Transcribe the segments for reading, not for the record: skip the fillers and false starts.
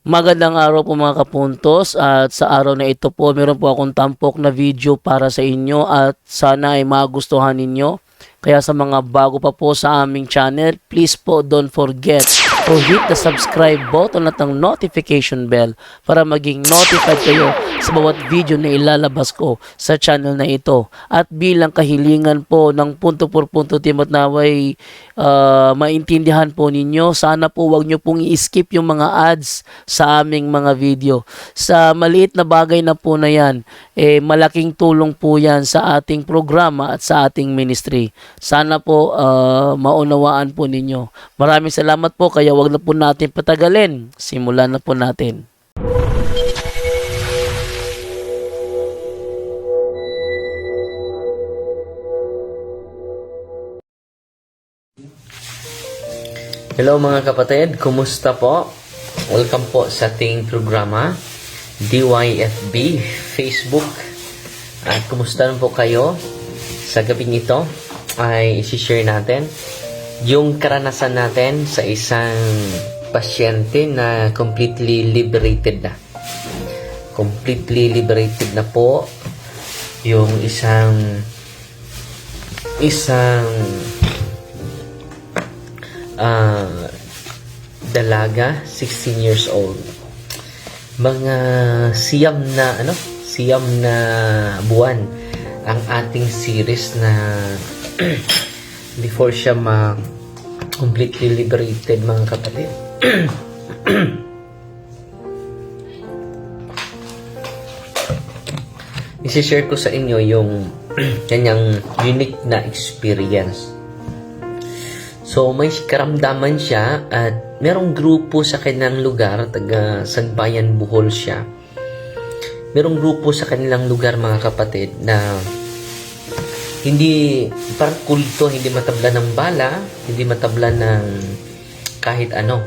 Magandang araw po mga kapuntos, at sa araw na ito po meron po akong tampok na video para sa inyo at sana ay magustuhan ninyo. Kaya sa mga bago pa po sa aming channel, please po don't forget to hit the subscribe button at ang notification bell para maging notified kayo sa bawat video na ilalabas ko sa channel na ito. At bilang kahilingan po ng punto por punto team at naway maintindihan po ninyo, sana po wag nyo pong i-skip yung mga ads sa aming mga video. Sa maliit na bagay na po na yan, malaking tulong po yan sa ating programa at sa ating ministry. Sana po maunawaan po ninyo. Maraming salamat po, kaya wag na po natin patagalin. Simulan na po natin. Hello mga kapatid, kumusta po? Welcome po sa ating programa DYFB Facebook. At kumusta rin po kayo? Sa gabing ito ay isi-share natin yung karanasan natin sa isang pasyente na completely liberated na. Completely liberated na po yung isang dalaga, 16 years old. Mga siyam na buwan ang ating series na before siya completely liberated, mga kapatid. I-share ko sa inyo yung kanyang unique na experience. So, may karamdaman siya at merong grupo sa kanilang lugar, taga Sagbayan, Bohol siya. Merong grupo sa kanilang lugar, mga kapatid, na hindi, parang kulto, hindi matabla ng bala, hindi matabla ng kahit ano.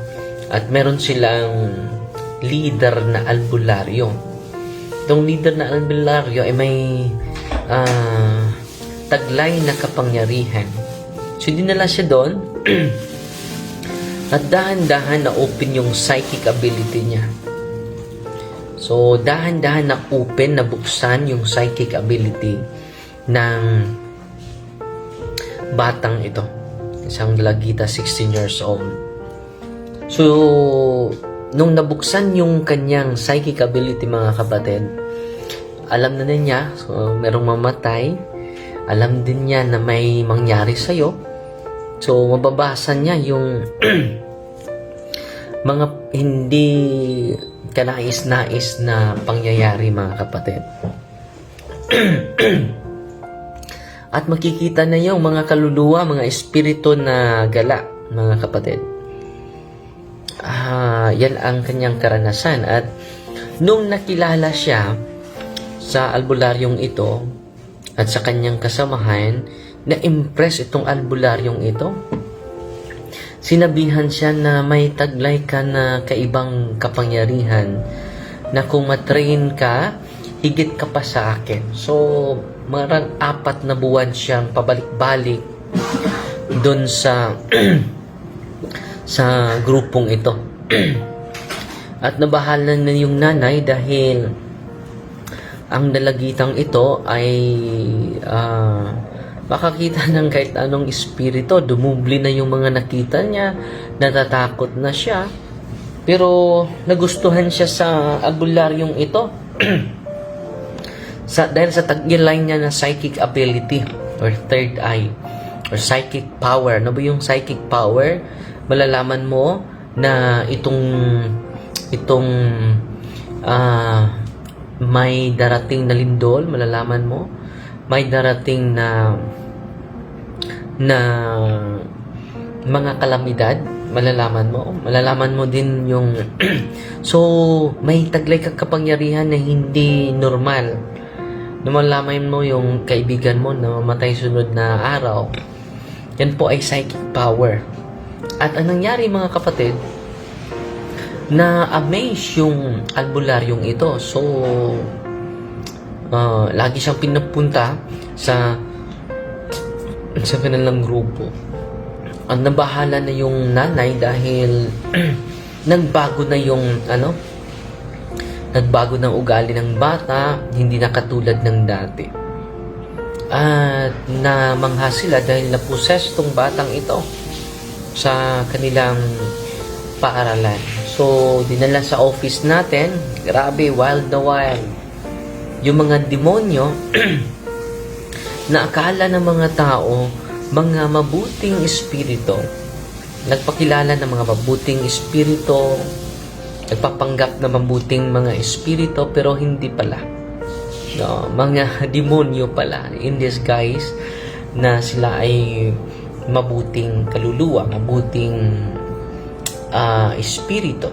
At meron silang leader na albularyo. Itong leader na albularyo ay may taglay na kapangyarihan. So, dinala siya doon at dahan-dahan na open yung psychic ability niya. So, dahan-dahan na open, na buksan yung psychic ability ng batang ito. Isang dalagita, 16 years old. So, nung nabuksan yung kanyang psychic ability, mga kapatid, alam na niya, so, merong mamatay. Alam din niya na may mangyari sa'yo. So, mababasa niya yung mga hindi kanais-nais na pangyayari, mga kapatid. At makikita na yung mga kaluluwa, mga espiritu na gala, mga kapatid. Yan ang kanyang karanasan. At nung nakilala siya sa albularyong ito at sa kanyang kasamahan, na-impress itong albularyong ito. Sinabihan siya na may taglay ka na kaibang kapangyarihan na kung matrain ka, higit ka pa sa akin. So, marang 4 na buwan siyang pabalik-balik doon sa sa grupong ito. At nabahalan na yung nanay dahil ang dalagitang ito ay makakita ng kahit anong espiritu. Dumubli na yung mga nakita niya, natatakot na siya, pero nagustuhan siya sa albularyong ito dahil sa taglay niya na psychic ability or third eye or psychic power. Ano ba yung psychic power? Malalaman mo na itong may darating na lindol, malalaman mo may darating na mga kalamidad, malalaman mo din yung so may taglay kapangyarihan na hindi normal, na malalaman mo yung kaibigan mo na mamatay sunod na araw. Yan po ay psychic power. At ang nangyari, mga kapatid, na amaze yung albularyong ito. So lagi siyang pinapunta sa kanilang grupo. Ang nabahala na yung nanay dahil nagbago na yung nagbago ng ugali ng bata, hindi na katulad ng dati. At namangha sila dahil na-possess tong batang ito sa kanilang paaralan. So, dinala sa office natin, grabe, wild na wild. Yung mga demonyo na akala ng mga tao, mga mabuting espiritu, nagpakilala ng mga mabuting espiritu, nagpapanggap na mabuting mga espiritu, pero hindi pala. No, mga demonyo pala in disguise na sila ay mabuting kaluluwa, mabuting espiritu.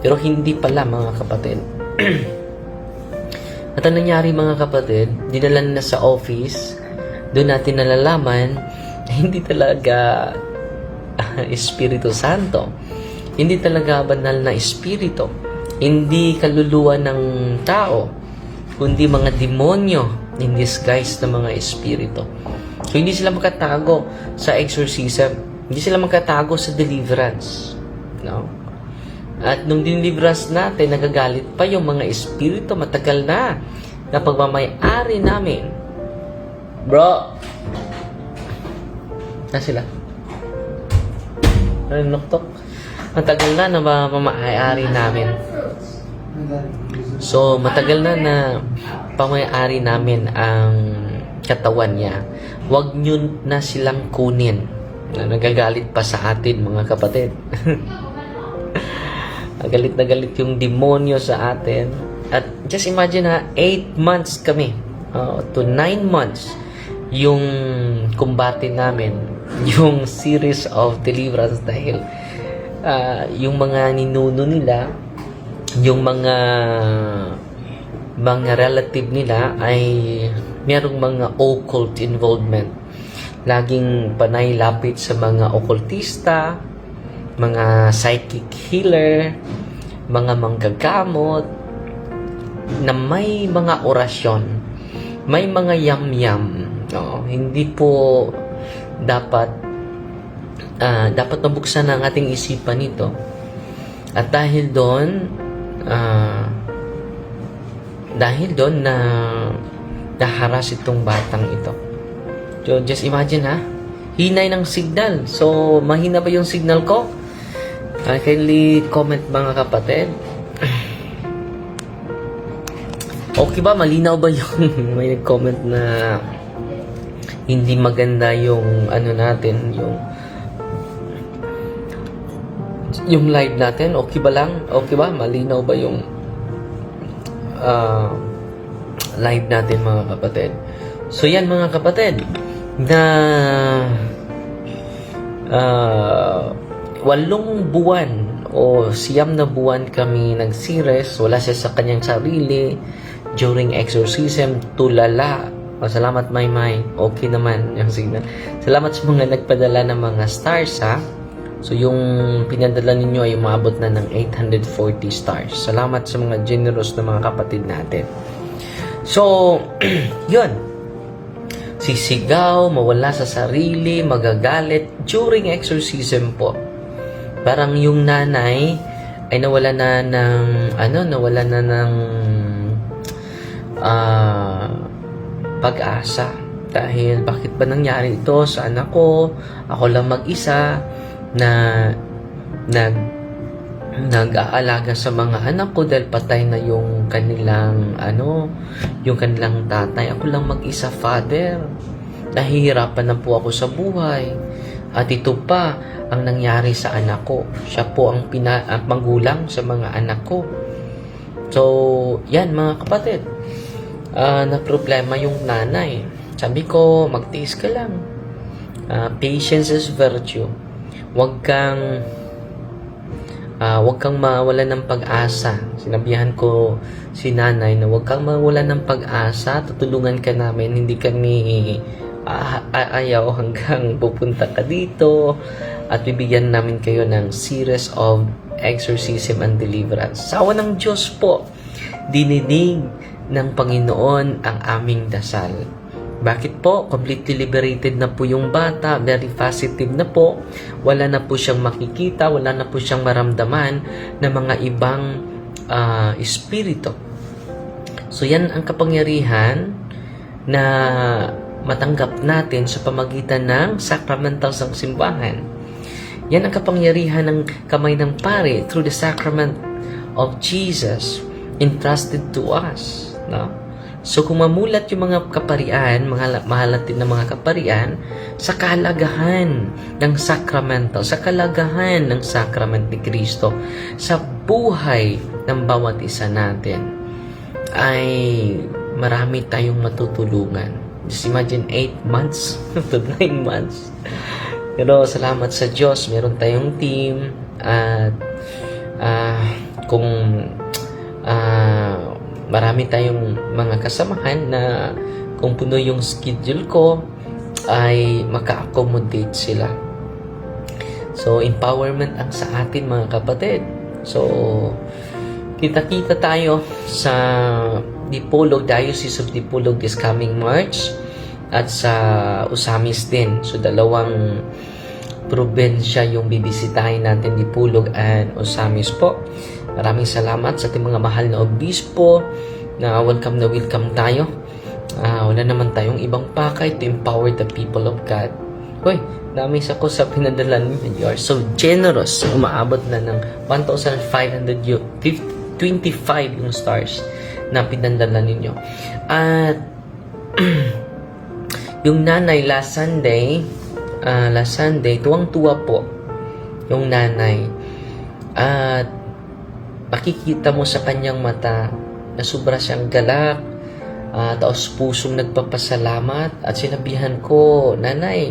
Pero hindi pala, mga kapatid. At ang nangyari, mga kapatid, dinala na sa office, doon natin nalalaman na hindi talaga Espiritu Santo. Hindi talaga banal na espiritu. Hindi kaluluwa ng tao, kundi mga demonyo in disguise na mga espiritu. So, hindi sila makatago sa exorcism. Hindi sila makatago sa deliverance. No? At nung deliverance natin, nagagalit pa yung mga espiritu. Matagal na pagmamay-ari namin. Bro! Na sila? Ano nuktok? Matagal na pamay-ari namin. So, matagal na pamay-ari namin ang katawan niya. Huwag nyo na silang kunin. Na nagagalit pa sa atin, mga kapatid. Galit na galit yung demonyo sa atin. At just imagine 8 months kami, to 9 months, yung kumbate namin, yung series of deliverance dahil yung mga ninuno nila, yung mga relative nila ay merong mga occult involvement. Laging panay lapit sa mga occultista, mga psychic healer, mga manggagamot, na may mga orasyon, may mga yam-yam. No? Hindi po dapat mabuksan ang ating isipan nito. At dahil doon na naharas itong batang ito. So, just imagine hinay ng signal. So, mahina ba yung signal ko? Kindly comment, mga kapatid. Okay ba? Malinaw ba yung may nag-comment na hindi maganda yung natin, yung live natin? Okay ba lang? Okay ba? Malinaw ba yung live natin, mga kapatid? So yan, mga kapatid, na 8 buwan o 9 na buwan kami nag-series, wala siya sa kanyang sarili during exorcism, tulala. Salamat, Maymay. Okay naman yung signal. Salamat sa mga nagpadala ng mga stars, So, yung pinadala ninyo ay umabot na ng 840 stars. Salamat sa mga generous na mga kapatid natin. So, yun. Sisigaw, mawala sa sarili, magagalit during exorcism po. Parang yung nanay ay nawala na ng pag-asa. Dahil bakit ba nangyari ito sa anak ko? Ako lang mag-isa na nag-aalaga sa mga anak ko dahil patay na yung kanilang tatay. Ako lang mag-isa, father. Nahihirapan na po ako sa buhay. At ito pa ang nangyari sa anak ko. Siya po ang magulang sa mga anak ko. So, yan, mga kapatid. Na problema yung nanay. Sabi ko, magtiis ka lang. Patience is virtue. Huwag kang mawalan ng pag-asa. Sinabihan ko si nanay na huwag kang mawalan ng pag-asa. Tutulungan ka namin. Hindi kami ayaw hanggang pupunta ka dito. At bibigyan namin kayo ng series of exorcism and deliverance. Sa awa ng Diyos po, dininig ng Panginoon ang aming dasal. Bakit po? Completely liberated na po yung bata, very positive na po, wala na po siyang makikita, wala na po siyang maramdaman na mga ibang espiritu. So yan ang kapangyarihan na matanggap natin sa pamagitan ng sacramentals ng simbahan. Yan ang kapangyarihan ng kamay ng pare through the sacrament of Jesus entrusted to us. No? So kung mamulat yung mga kaparian, mga mahal natin na mga kaparian, sa kalagahan ng sacramental, sa kalagahan ng sacrament ni Kristo, sa buhay ng bawat isa natin, ay marami tayong matutulungan. Just imagine 8 months to 9 months. Pero salamat sa Diyos, meron tayong team at kung marami tayong mga kasamahan na kung puno yung schedule ko ay maka-accommodate sila. So empowerment ang sa atin mga kapatid. So kita-kita tayo sa Dipolog, Diocese of Dipolog this coming March at sa Usamis din. So dalawang probensya yung bibisitahin natin, Dipolog and Usamis po. Maraming salamat sa ating mga mahal na obispo na welcome tayo. Wala naman tayong ibang pakay to empower the people of God. Hoy, namis ako sa pinadala ninyo. You are so generous. Umaabot na ng 1,525 yung stars na pinadala ninyo. At yung nanay last Sunday, tuwang-tuwa po yung nanay. At makikita mo sa kanyang mata na sobra siyang galak, taos pusong nagpapasalamat. At sinabihan ko, nanay,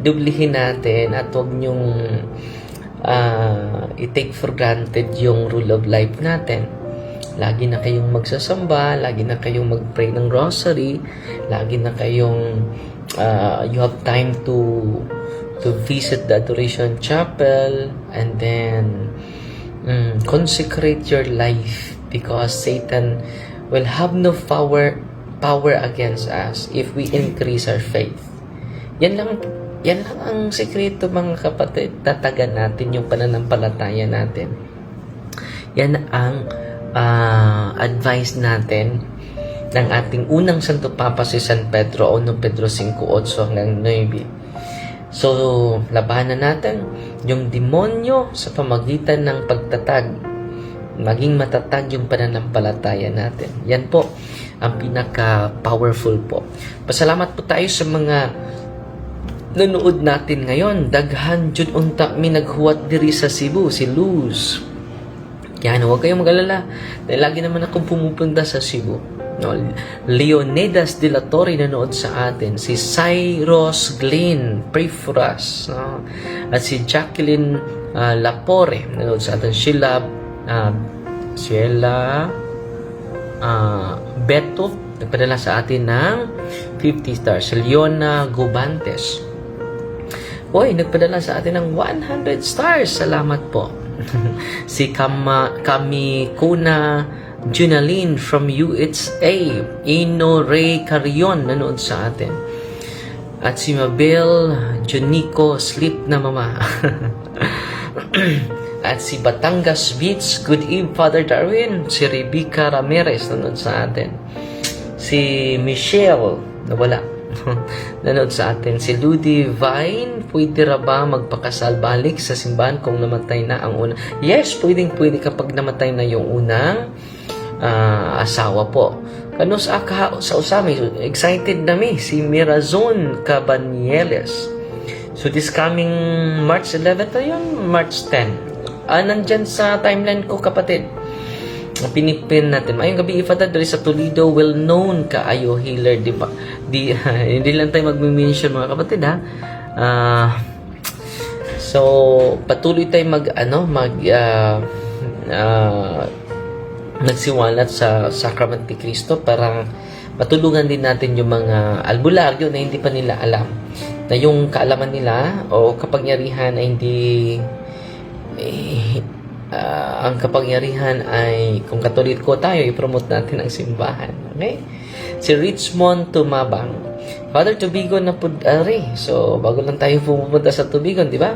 dublihin natin at huwag niyong i-take for granted yung rule of life natin. Lagi na kayong magsasamba, lagi na kayong mag-pray ng rosary, lagi na kayong you have time to visit the adoration chapel, and then consecrate your life, because Satan will have no power against us if we increase our faith. Yan lang ang sekreto mga kapatid. Tatagan natin yung pananampalataya natin. Yan ang advice natin ng ating unang Santo Papa si San Pedro, 1 Pedro 5:8 hanggang 9. So, labanan natin yung demonyo sa pamagitan ng pagtatag. Maging matatag yung pananampalataya natin. Yan po ang pinaka-powerful po. Pasalamat po tayo sa mga nanood natin ngayon. Daghan jud unta mi naghuwat diri sa Cebu, si Luz. Yan, huwag kayong mag-alala. Dahil lagi naman akong pumupunta sa Cebu. No, Leonidas de la Torre nanood sa atin. Si Cyrus Glenn, pray for us. No? At si Jacqueline Lapore nanood sa atin. Sheila Beto nagpadala sa atin ng 50 stars. Leona Gubantes, hoy, nagpadala sa atin ng 100 stars. Salamat po. Si Kami Kuna Junaline from USA. Ino Ray Carion nanood sa atin. At si Mabel Junico, sleep na mama. At si Batangas Beach, good eve Father Darwin. Si Rebecca Ramirez nanood sa atin. Si Michelle, nawala, nanood sa atin. Si Ludi Vine, pwede ra ba magpakasal balik sa simbahan kung namatay na ang una? Yes, pwede kapag namatay na yung unang asawa po. Kano sa usami, excited na mi, si Mirazon Cabanieles. So this coming March 11 to yun, March 10. Nandyan sa timeline ko kapatid. Pinipin natin. Mayong gabi Father, dali sa Toledo, well-known kaayo healer, di ba? Hindi lang tayo mag-mention mga kapatid ha. So patuloy tayo nagsiwalat sa Sacrament ni Cristo para matulungan din natin yung mga albularyo na hindi pa nila alam, na yung kaalaman nila o kapangyarihan ay ang kapangyarihan ay kung Katoliko tayo, i-promote natin ang simbahan. Okay? Si Richmond Tumabang. Father Tubigon na po so bago lang tayo pupunta sa Tubigon, di ba?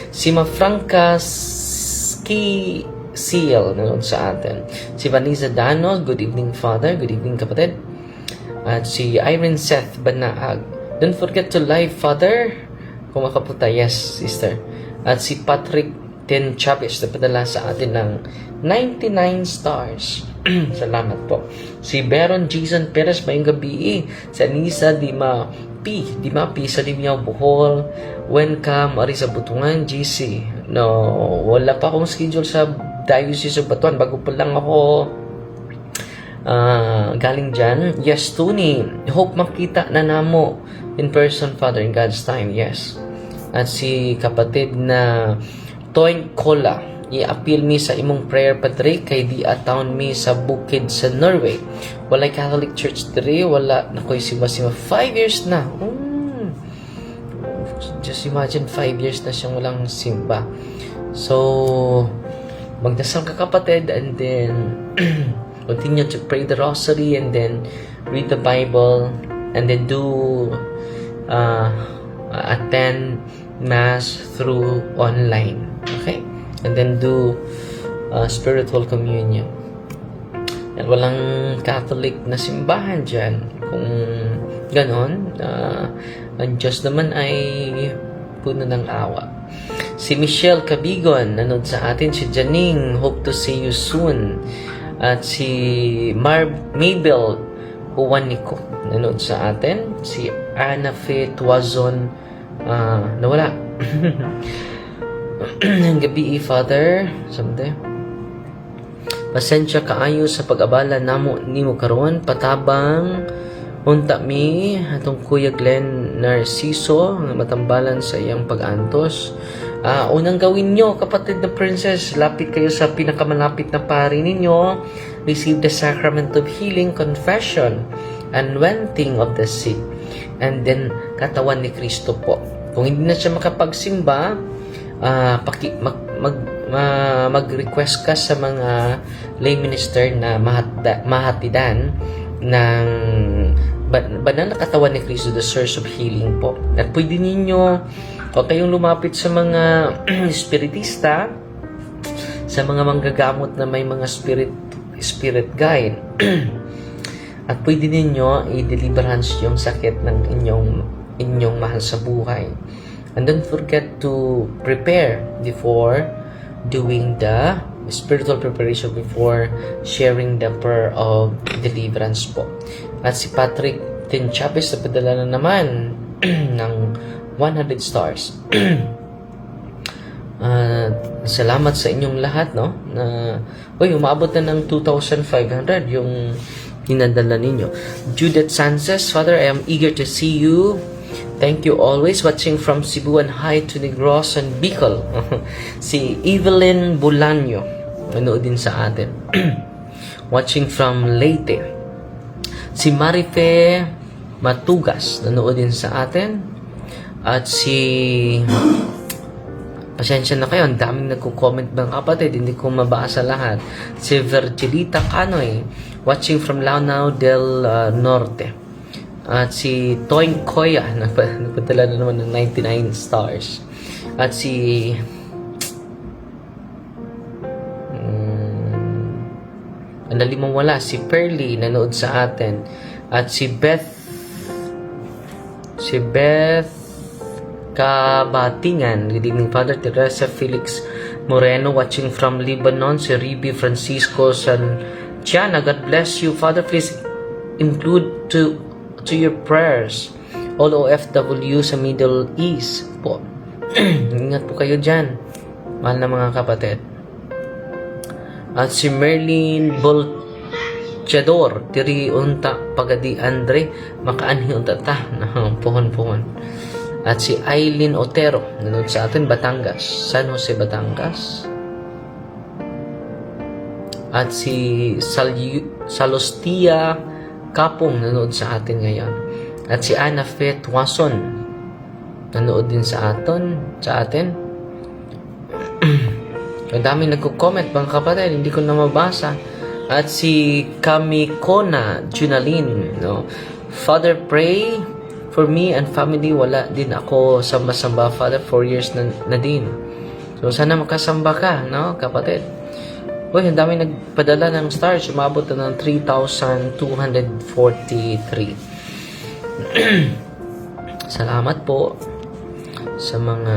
Si Mafranca Ski Seal nanood sa atin. Si Vanessa Danos, good evening Father, good evening kapatid. At si Irene Seth Banaag. Don't forget to live Father. Kung makapunta, yes sister. At si Patrick Ten Chavez, napadala sa atin ng 99 stars. Salamat po. Si Baron Jason Perez, mayong gabi. Si Anissa Dima P sa Limyaw, Bohol. When ka, Marisa Butungan, GC. No, wala pa akong schedule sa Diocese of Batuan. Bago pa lang ako galing dyan. Yes, Tony. Hope makita na namo in person, Father, in God's time. Yes. At si kapatid na Toing Kola, i-appeal mi sa imong prayer padre kay di town mi sa bukid sa Norway. Walay Catholic Church dire, wala na ko'y simba-simba. 5 years na. Just imagine 5 years na siyang walang simba. So, magdasal ka kapatid and then continue to pray the rosary and then read the Bible and then do attend Mass through online. Okay? And then do spiritual communion. Yan, walang Catholic na simbahan dyan. Kung ganon, ang Diyos naman ay puno ng awa. Si Michelle Cabigon, nanood sa atin. Si Janing, hope to see you soon. At si Mabel Juanico, nanood sa atin. Si Anna Fe Tuazon, nawala. Ng gabi, Father, someday. Pasensya kaayo sa pag-abala namo nimo karon, patabang unta mi atong Kuya Glenn Narciso nga matambalan sa iyang pag-antos. Unang gawin nyo, kapatid na princess, lapit kayo sa pinakamalapit na pari ninyo. Receive the sacrament of healing, confession, anointing of the sick, and then katawan ni Kristo po. Kung hindi na siya makapagsimba, mag-request ka sa mga lay minister na mahatidan ng banal na katawan ni Kristo, the source of healing po. At pwede ninyo o kayong lumapit sa mga spiritista, sa mga manggagamot na may mga spirit guide. At pwede ninyo i-deliverance yung sakit ng inyong mahal sa buhay. And don't forget to prepare before doing the spiritual preparation, before sharing the prayer of deliverance po. At si Patrick Tin Chavez, napadala na naman ng 100 stars. Salamat sa inyong lahat, no? Umabot na ng 2,500 yung hinadala ninyo. Judith Sanchez, Father, I am eager to see you. Thank you always. Watching from Cebu and hi to Negros and Bicol. Si Evelyn Bulanyo, nanood din sa atin. Watching from Leyte. Si Marife Matugas, nanood din sa atin. At si... Pasensya na kayo, ang daming nagko-comment ng kapatid, hindi ko mabasa lahat. Si Virgilita Canoy, watching from Lanao del Norte. At si Toing Koya, napadala na naman ng 99 stars. At si... ang dalimang wala, si Pearly, nanood sa atin. At si Beth Kabatingan, good evening Father. Teresa Felix Moreno, watching from Lebanon. Si Riby Francisco Santiana, God bless you Father. Please include to your prayers all OFW sa Middle East po. Ingat po kayo dyan, mahal na mga kapatid. At si Merlin Bolchador, tiri unta pagadi Andre, makaanhi unta ta na pohon. At si Aileen Otero, nanood sa atin, Batangas, San Jose, Batangas. At si Salostia Kapong, nanood sa atin ngayon. At si Ana Fe Tuason, nanood din sa atin. Ang dami nagko-comment, mga kapatid, hindi ko na mabasa. At si Kamikona Junalin, no? Father, pray for me and family. Wala din ako samba-samba, Father, 4 years na din. So, sana makasamba ka, no, kapatid? Uy, ang dami nagpadala ng stars. Umabot na ng 3,243. Salamat po sa mga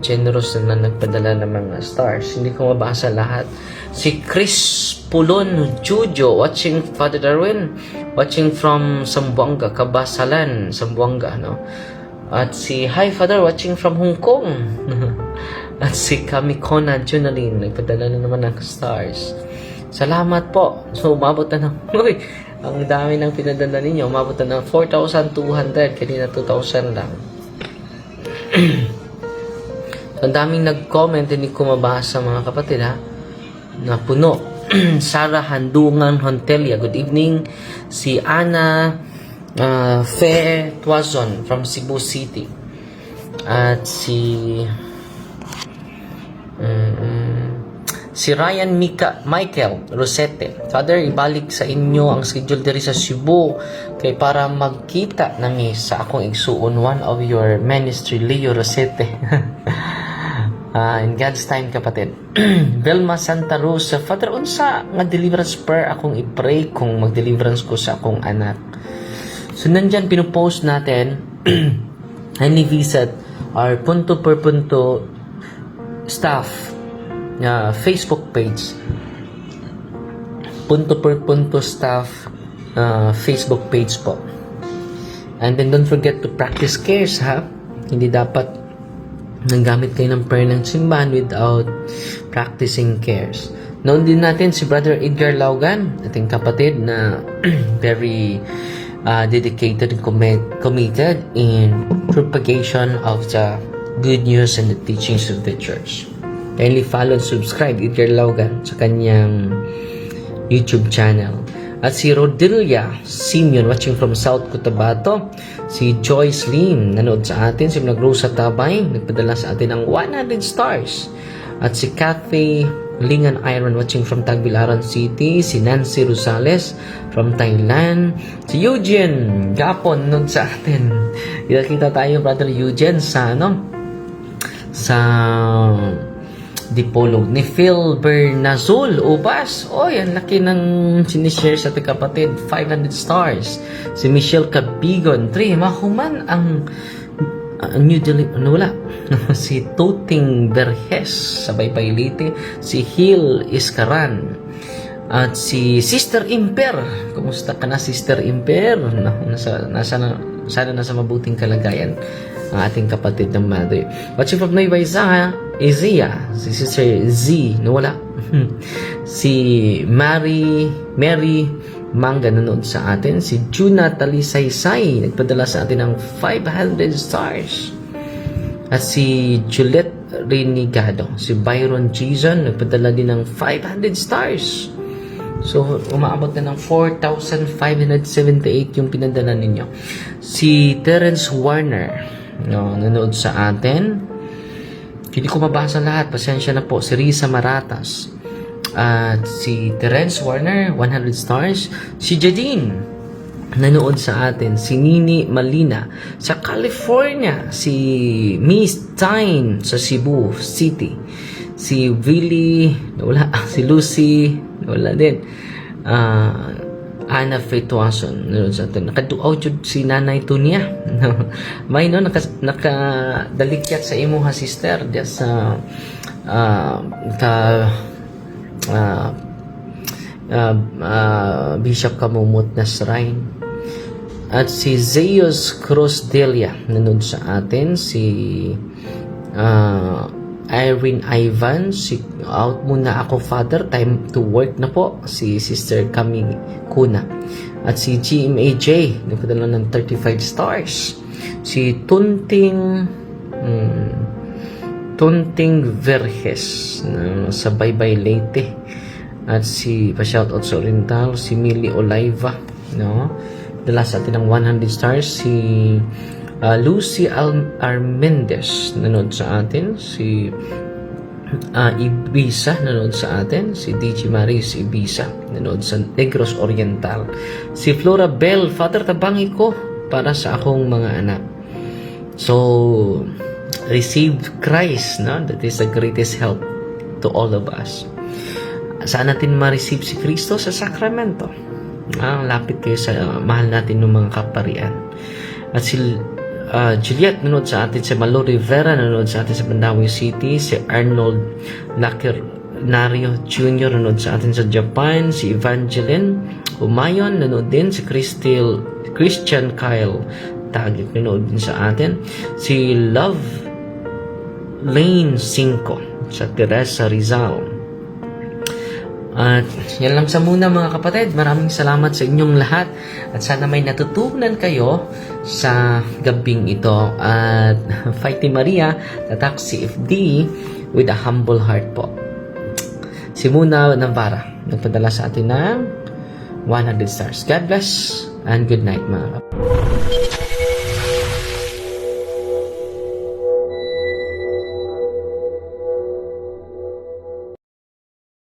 generous na nagpadala ng mga stars. Hindi ko mabasa lahat. Si Chris Pulon Jujo, watching Father Darwin, watching from Zamboanga, Kabasalan, Zamboanga, no? At si Hi Father, watching from Hong Kong. At si Kamikona Junalin, nagpadala na naman ng stars. Salamat po. So, umabot na ng, uy, ang dami ng pinadala ninyo. Umabot na ng 4,200. Kanina 2,000 lang. Ang daming nag-comment, hindi ko mabasa, mga kapatid, ha? Na puno. Sarah Handungan Hontelia, good evening. Si Ana Fe Tuazon from Cebu City. At si Ryan Michael Rosete. Father, ibalik sa inyo ang schedule diri sa Cebu kay para magkita nami sa akong igsuon, one of your ministry, Leo Rosete. In God's time, kapatid. Velma Santa Rosa, Father, unsa nga deliverance prayer akong i-pray kung mag-deliverance ko sa akong anak? So, nandyan pinupost natin. Kindly visit our punto per punto staff Facebook page. Punto per punto staff Facebook page po. And then don't forget to practice cares, ha? Hindi dapat nanggamit kayo ng prayer ng simbahan without practicing cares. Noon din natin si Brother Edgar Laugan, ating kapatid na very dedicated and committed in propagation of the good news and the teachings of the church. Kindly follow and subscribe Edgar Laugan sa kanyang YouTube channel. At si Rodilia Simeon, watching from South Cotabato. Si Joyce Lim, nanood sa atin. Si Rosa Tabay, nagpadala sa atin ng 100 stars. At si Kathy Lingan Iron, watching from Tagbilaran City. Si Nancy Rosales from Thailand. Si Eugene Gapon, nanood sa atin. Kita tayo, Brother Eugene, sa Dipolog ni Phil Bernazol Ubas. Oy, ang laki ng sinishare sa ating kapatid. 500 stars. Si Michelle Cabigon 3. Mahuman ang New Delhi. Wala. Si Tuting Berhes sa Baybaylite. Si Hill Iskaran. At si Sister Imper. Kumusta ka na, Sister Imper? Sana nasa mabuting kalagayan ang ating kapatid ng mother. Watching from Nueva Ecija, si Sister Z, nawala. Si Mary Manga nanood sa atin. Si Juna Talisaysay, nagpadala sa atin ng 500 stars. At si Juliet Renegado, si Byron Jason, nagpadala din ng 500 stars. So, umaabot na ng 4,578 yung pinadala ninyo. Si Terence Warner, nanood sa atin. Hindi ko mabasa lahat, pasensya na po. Si Risa Maratas at si Terence Warner, 100 stars. Si Jadine, nanood sa atin. Si Nini Malina sa California. Si Miss Tyne sa Cebu City. Si Willie, wala. Si Lucy, wala din. Ana Fetuason, nanood sa atin. Nakaduaw jud si Nanay Tunia. May nakadalikyat sa imo ha, sister, diya sa Bishop Kamumot na shrine. At si Zeus Cruz Delia, nanood sa atin. Si Irene Ivan, si out muna ako, Father, time to work na po. Si Sister Camille Kuna. At si GMAJ, nagpadala ng 35 stars. Si Tunting Verges sa Baybay Leyte. At si pa-shoutout sa Oriental, si Millie Oliva, no? Dala sa atin ng 100 stars. Si Lucy Armendez, nanood sa atin. Si Ibiza nanood sa atin, si DJ Maris Ibiza nanood sa Negros Oriental, si Flora Bell, Father tabangi ko para sa akong mga anak. So receive Christ, no? That is the greatest help to all of us. Saan natin ma-receive si Kristo? Sa sakramento. Lapit kayo sa mahal natin ng mga kaparian. At si Juliet nanood sa atin, si Malo Rivera nanood sa atin sa Mandawi City, si Arnold Nario Jr. nanood sa atin sa Japan, si Evangeline Umayon nanood din, si Christian Kyle Tagit nanood din sa atin, si Love Lane 5 sa Teresa Rizal. At yan lang sa muna mga kapatid. Maraming salamat sa inyong lahat. At sana may natutunan kayo sa gabing ito. At Fighting Maria, tatak CFD with a humble heart po. Si Muna Navarra, nagpadala sa atin ng 100 stars. God bless and good night mga kapatid.